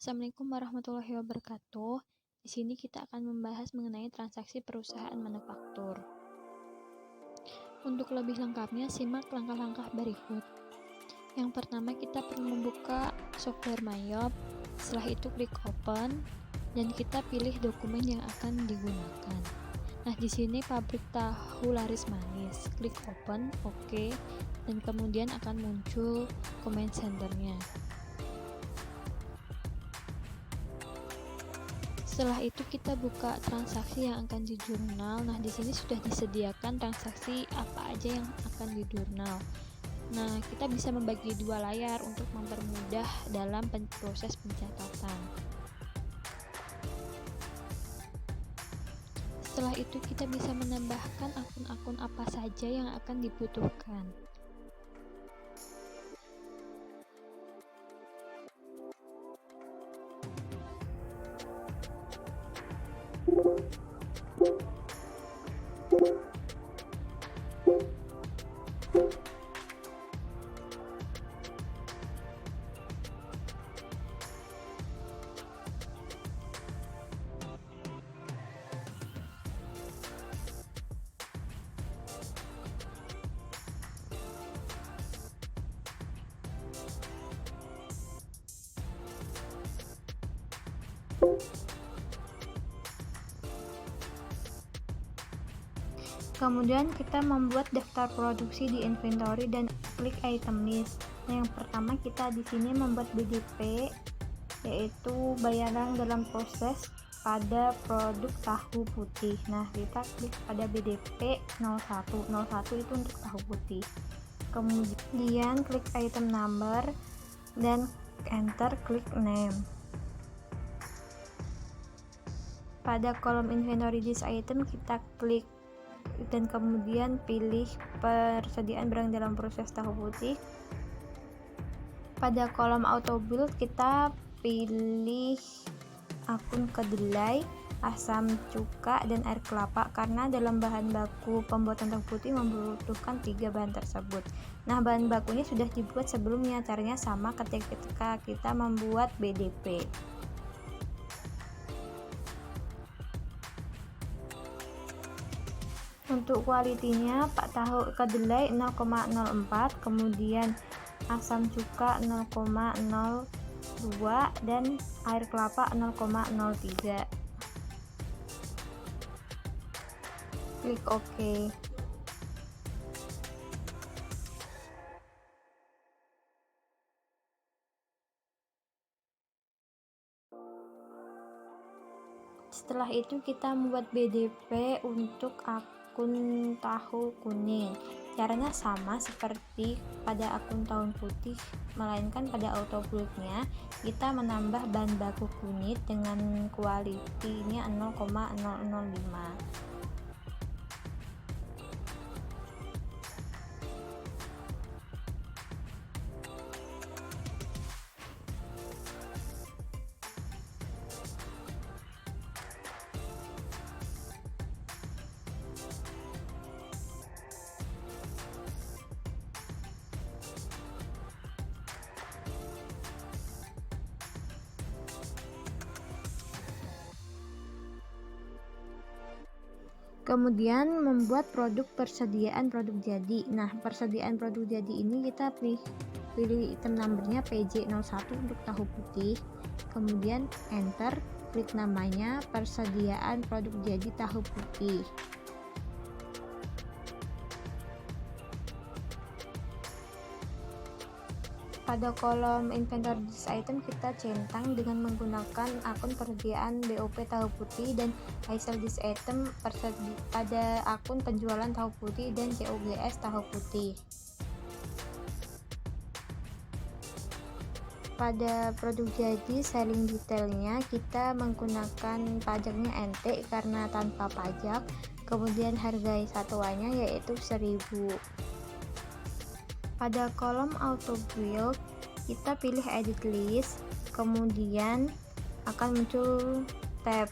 Assalamualaikum warahmatullahi wabarakatuh. Di sini kita akan membahas mengenai transaksi perusahaan manufaktur. Untuk lebih lengkapnya, simak langkah-langkah berikut. Yang pertama, kita perlu membuka software Mayop. Setelah itu klik open dan kita pilih dokumen yang akan digunakan. Nah, di sini pabrik tahu laris manis. Klik open, oke, dan kemudian akan muncul comment centernya. Setelah itu kita buka transaksi yang akan di jurnal. Nah, di sini sudah disediakan transaksi apa aja yang akan di jurnal. Nah, kita bisa membagi dua layar untuk mempermudah dalam proses pencatatan. Setelah itu kita bisa menambahkan akun-akun apa saja yang akan dibutuhkan. Kemudian kita membuat daftar produksi di inventory dan klik item list. Nah, yang pertama kita di sini membuat BDP, yaitu bayaran dalam proses pada produk tahu putih. Nah, kita klik pada BDP 01. 01 itu untuk tahu putih. Kemudian klik item number dan enter klik name. Pada kolom inventory this item kita klik dan kemudian pilih persediaan barang dalam proses tahu putih. Pada kolom auto build kita pilih akun kedelai, asam cuka, dan air kelapa karena dalam bahan baku pembuatan tahu putih membutuhkan 3 bahan tersebut. Nah, bahan bakunya sudah dibuat sebelumnya, caranya sama ketika kita membuat BDP. Untuk kualitinya, Pak tahu kedelai 0,04, kemudian asam cuka 0,02 dan air kelapa 0,03. Klik OK. Setelah itu kita membuat BDP untuk akun tahu kuning. Caranya sama seperti pada akun tahu putih, melainkan pada auto build-nya kita menambah bahan baku kunit dengan kualitinya 0,005. Kemudian membuat produk persediaan produk jadi. Nah, persediaan produk jadi ini kita pilih item numbernya PJ01 untuk tahu putih, kemudian enter, klik namanya persediaan produk jadi tahu putih. Pada kolom inventory this item kita centang dengan menggunakan akun persediaan BOP tahu putih dan hasil this item pada akun penjualan tahu putih dan COGS tahu putih. Pada produk jadi selling detailnya kita menggunakan pajaknya NT karena tanpa pajak, kemudian harga satuannya yaitu 1000. Pada kolom auto build kita pilih edit list, kemudian akan muncul tab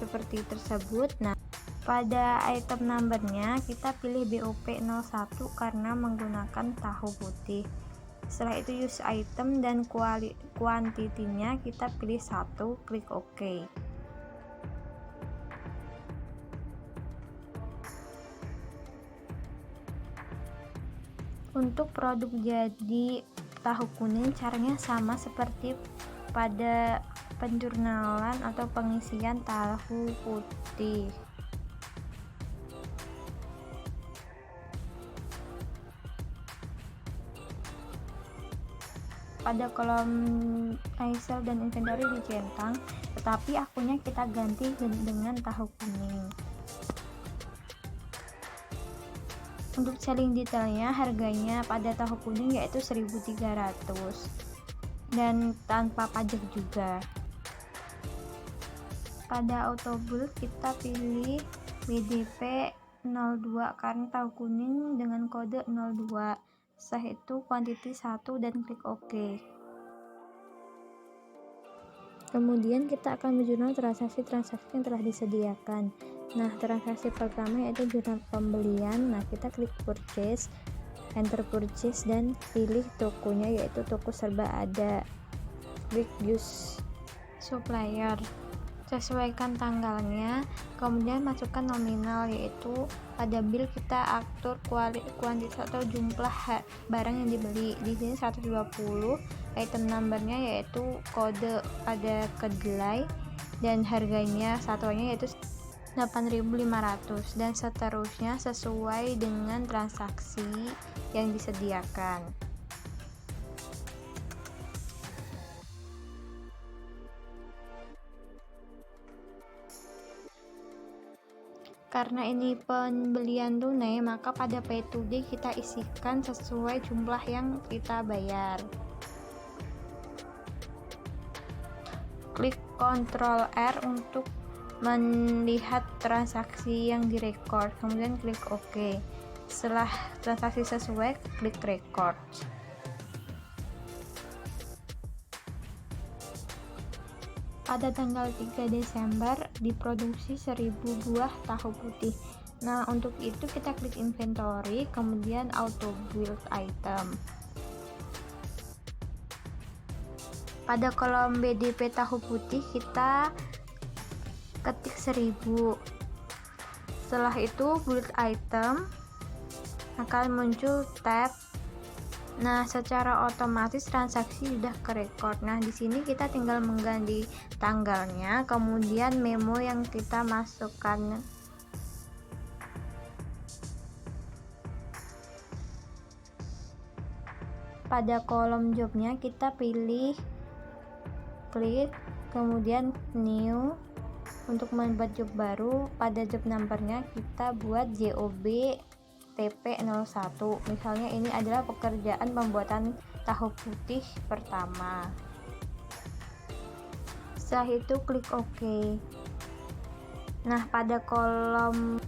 seperti tersebut. Nah, pada item numbernya kita pilih BOP 01 karena menggunakan tahu putih. Setelah itu use item dan kuantitinya kita pilih 1, klik OK. Untuk produk jadi tahu kuning caranya sama seperti pada penjurnalan atau pengisian tahu putih. Pada kolom iSell dan inventory dicentang, tetapi akunnya kita ganti dengan tahu kuning. Untuk selling detailnya, harganya pada tahu kuning yaitu 1.300 dan tanpa pajak juga. Pada autobulk kita pilih BDP 02 karena tahu kuning dengan kode 02. Setelah itu quantity 1 dan klik OK. Kemudian kita akan menjurnal transaksi-transaksi yang telah disediakan. Nah, transaksi pertama yaitu jurnal pembelian. Nah, kita klik purchase, enter purchase dan pilih tokonya yaitu toko serba ada. Klik use supplier, sesuaikan tanggalnya, kemudian masukkan nominal yaitu pada bill kita atur kuantitas atau jumlah barang yang dibeli. Di sini 120, item numbernya yaitu kode pada kedelai dan harganya satuannya yaitu 8.500 dan seterusnya sesuai dengan transaksi yang disediakan. Karena ini pembelian tunai, maka pada pay today kita isikan sesuai jumlah yang kita bayar. Klik Ctrl R untuk melihat transaksi yang direkord, kemudian klik OK. Setelah transaksi sesuai, klik record. Pada tanggal 3 Desember diproduksi 1.000 buah tahu putih. Nah, untuk itu kita klik inventory, kemudian auto build item. Pada kolom BDP tahu putih kita ketik 1.000. Setelah itu build item akan muncul tab. Nah, secara otomatis transaksi sudah kerekord. Nah, di sini kita tinggal mengganti tanggalnya, kemudian memo yang kita masukkan. Pada kolom jobnya kita pilih klik, kemudian new. Untuk membuat job baru, pada job numbernya kita buat JOB TP01. Misalnya ini adalah pekerjaan pembuatan tahu putih pertama. Setelah itu klik OK. Nah, pada kolom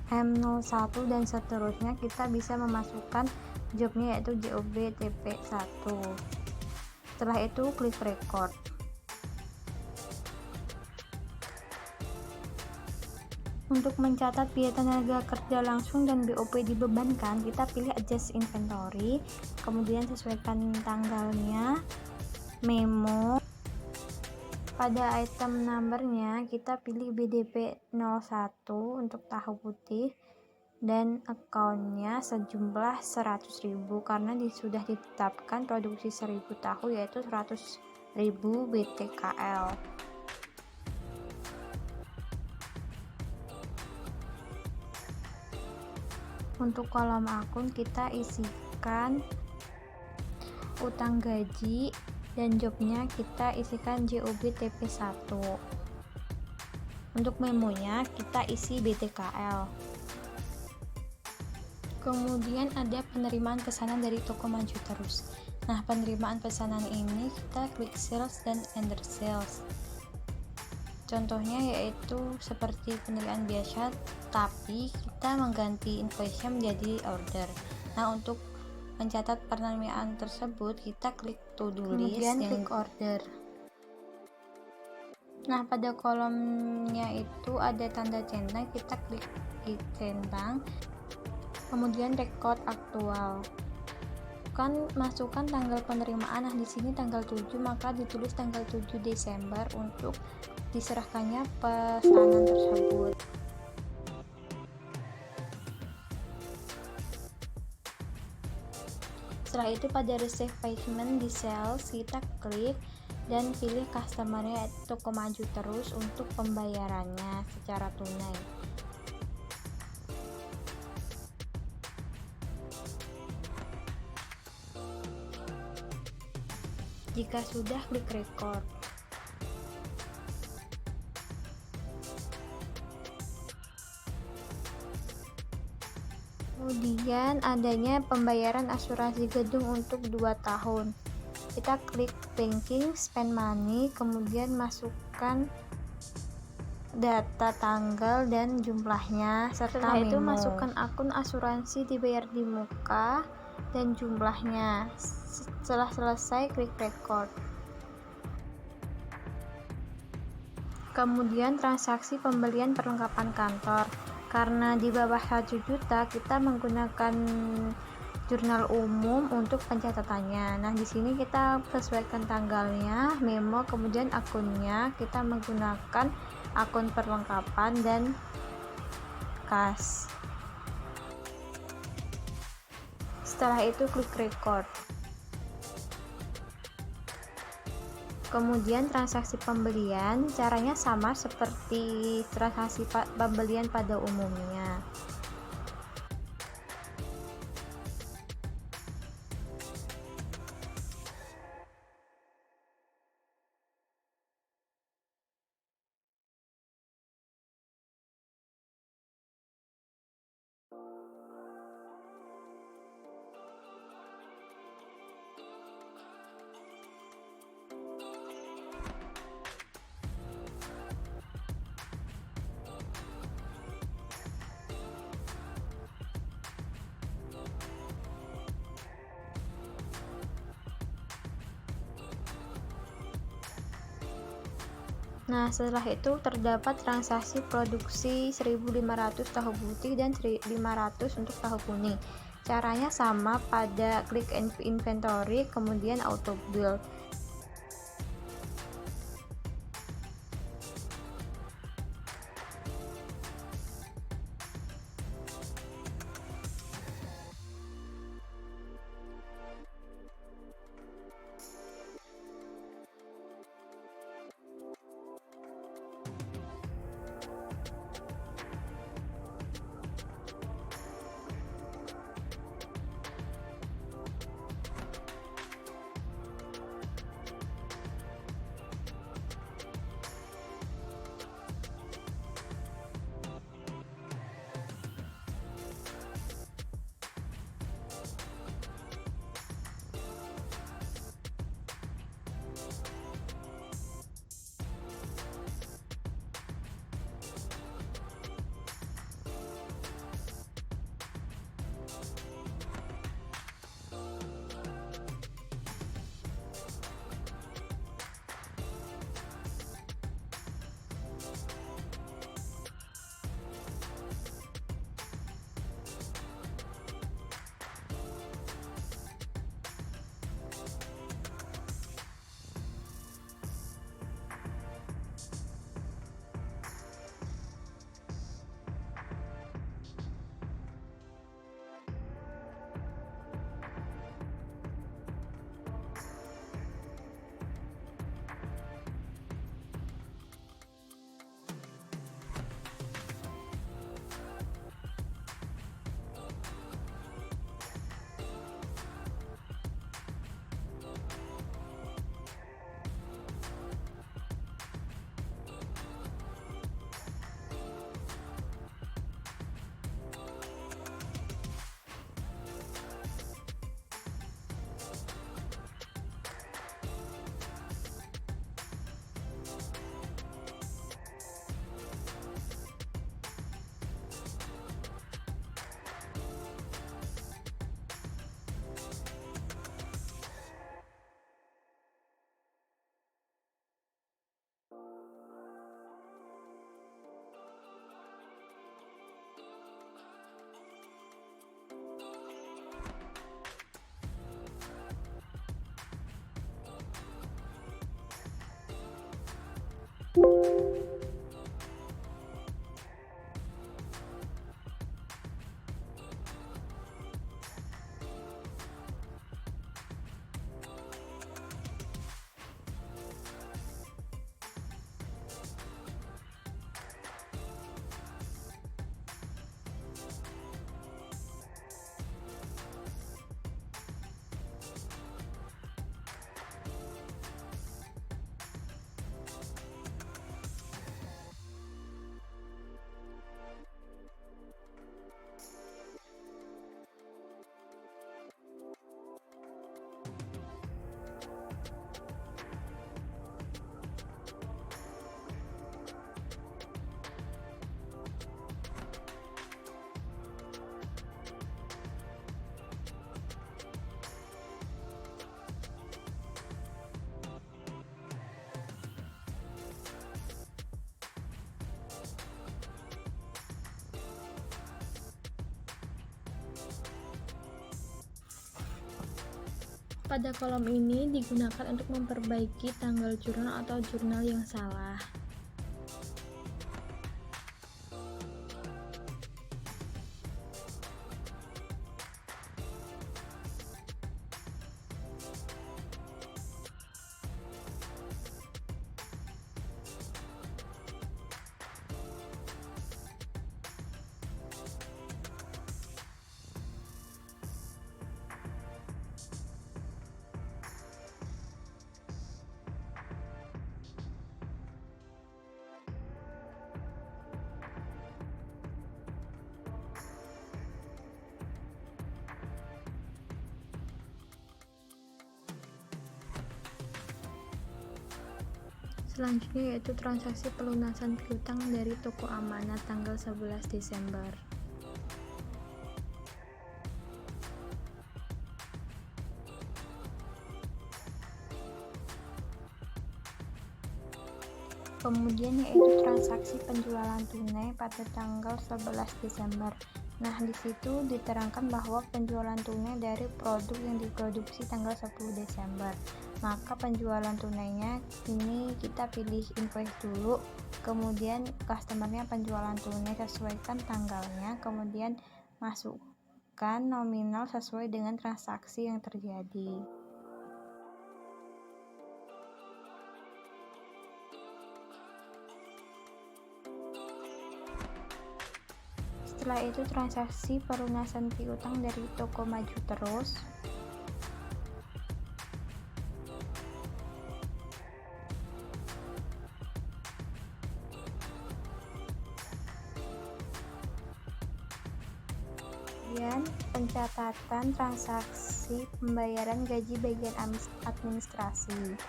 M01 dan seterusnya kita bisa memasukkan jobnya yaitu JOB TP1. Setelah itu klik record. Untuk mencatat biaya tenaga kerja langsung dan BOP dibebankan, kita pilih adjust inventory, kemudian sesuaikan tanggalnya, memo. Pada item numbernya kita pilih BDP 01 untuk tahu putih dan accountnya sejumlah 100.000 karena sudah ditetapkan produksi 1.000 tahu yaitu 100.000 BTKL. Untuk kolom akun kita isikan utang gaji dan jobnya kita isikan JOB TP1. Untuk memonya kita isi BTKL. Kemudian ada penerimaan pesanan dari toko maju terus. Nah, penerimaan pesanan ini kita klik sales dan enter sales. Contohnya yaitu seperti penerimaan biasa, tapi kita mengganti invoice-nya menjadi order. Nah, untuk mencatat penerimaan tersebut kita klik to do list, kemudian klik order. Nah, pada kolomnya itu ada tanda centang, kita klik centang, kemudian record aktual. masukkan tanggal penerimaan. Nah, di sini tanggal 7, maka ditulis tanggal 7 Desember untuk diserahkannya pesanan tersebut. Setelah itu pada receive payment di sales kita klik dan pilih customer-nya toko maju terus untuk pembayarannya secara tunai. Jika sudah, klik record. Kemudian adanya pembayaran asuransi gedung untuk 2 tahun. Kita klik banking, spend money, kemudian masukkan data tanggal dan jumlahnya serta Setelah itu memo. masukkan akun asuransi dibayar di muka dan jumlahnya. Setelah selesai, klik record. Kemudian transaksi pembelian perlengkapan kantor. Karena di bawah 1 juta, kita menggunakan jurnal umum untuk pencatatannya. Nah, di sini kita sesuaikan tanggalnya, memo, kemudian akunnya. Kita menggunakan akun perlengkapan dan kas. Setelah itu klik record. Kemudian transaksi pembelian, caranya sama seperti transaksi pembelian pada umumnya. Nah, setelah itu terdapat transaksi produksi 1.500 tahu putih dan 1.500 untuk tahu kuning. Caranya sama, pada klik inventory, kemudian auto build. pada kolom ini digunakan untuk memperbaiki tanggal jurnal atau jurnal yang salah. Selanjutnya yaitu transaksi pelunasan piutang dari toko amanat tanggal 11 Desember. Kemudian yaitu transaksi penjualan tunai pada tanggal 11 Desember. Nah, di situ diterangkan bahwa penjualan tunai dari produk yang diproduksi tanggal 10 Desember. Maka penjualan tunainya ini kita pilih invoice dulu, kemudian customernya penjualan tunai sesuaikan tanggalnya, kemudian masukkan nominal sesuai dengan transaksi yang terjadi. Setelah itu transaksi pelunasan piutang dari toko Maju Terus. Kemudian pencatatan transaksi pembayaran gaji bagian administrasi.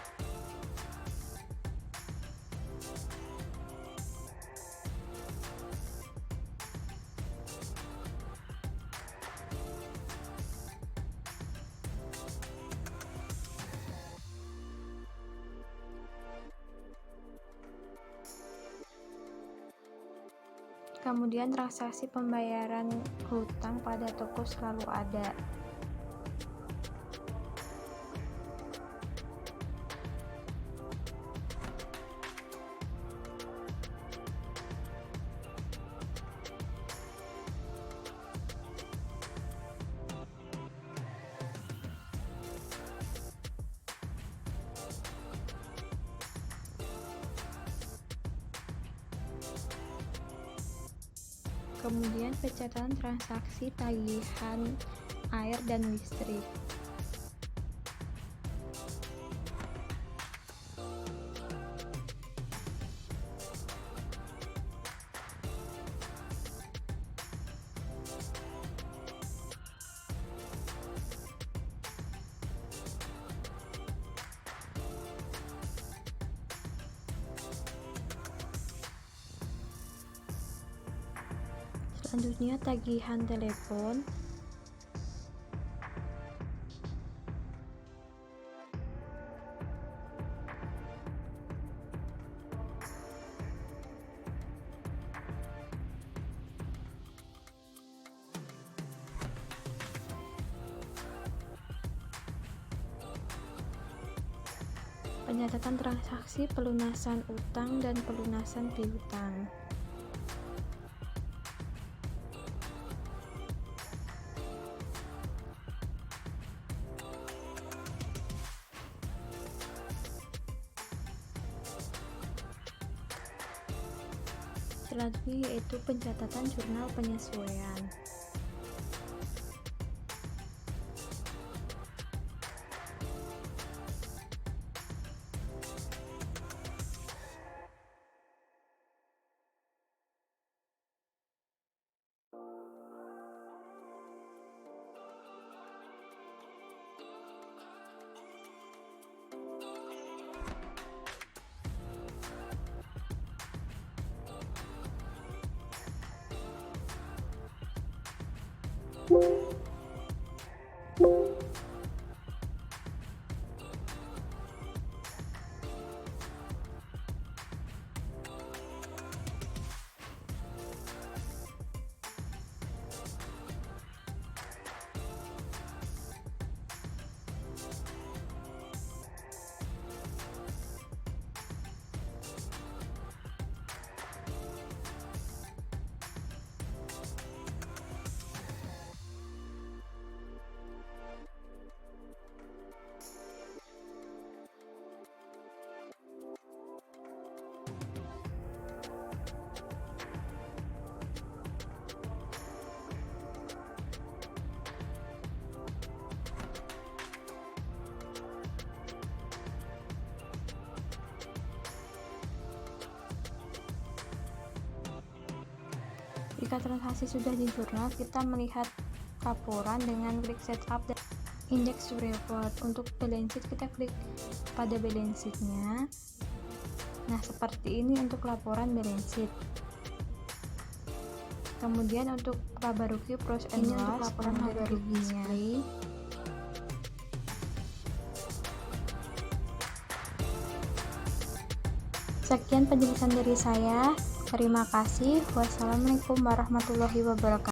Kemudian transaksi pembayaran hutang pada toko selalu ada. Kemudian pencatatan transaksi tagihan air dan listrik. Selanjutnya tagihan telepon. Pencatatan transaksi pelunasan utang dan pelunasan piutang. Selanjutnya yaitu pencatatan jurnal penyesuaian. Jika transaksi sudah di jurnal, kita melihat laporan dengan klik setup dan index to report. Untuk balance sheet, kita klik pada balance sheet-nya. Nah, seperti ini untuk laporan balance sheet. Kemudian untuk laba rugi profit and loss, untuk laporan laba ruginya. Sekian penjelasan dari saya. Terima kasih. Wassalamualaikum warahmatullahi wabarakatuh.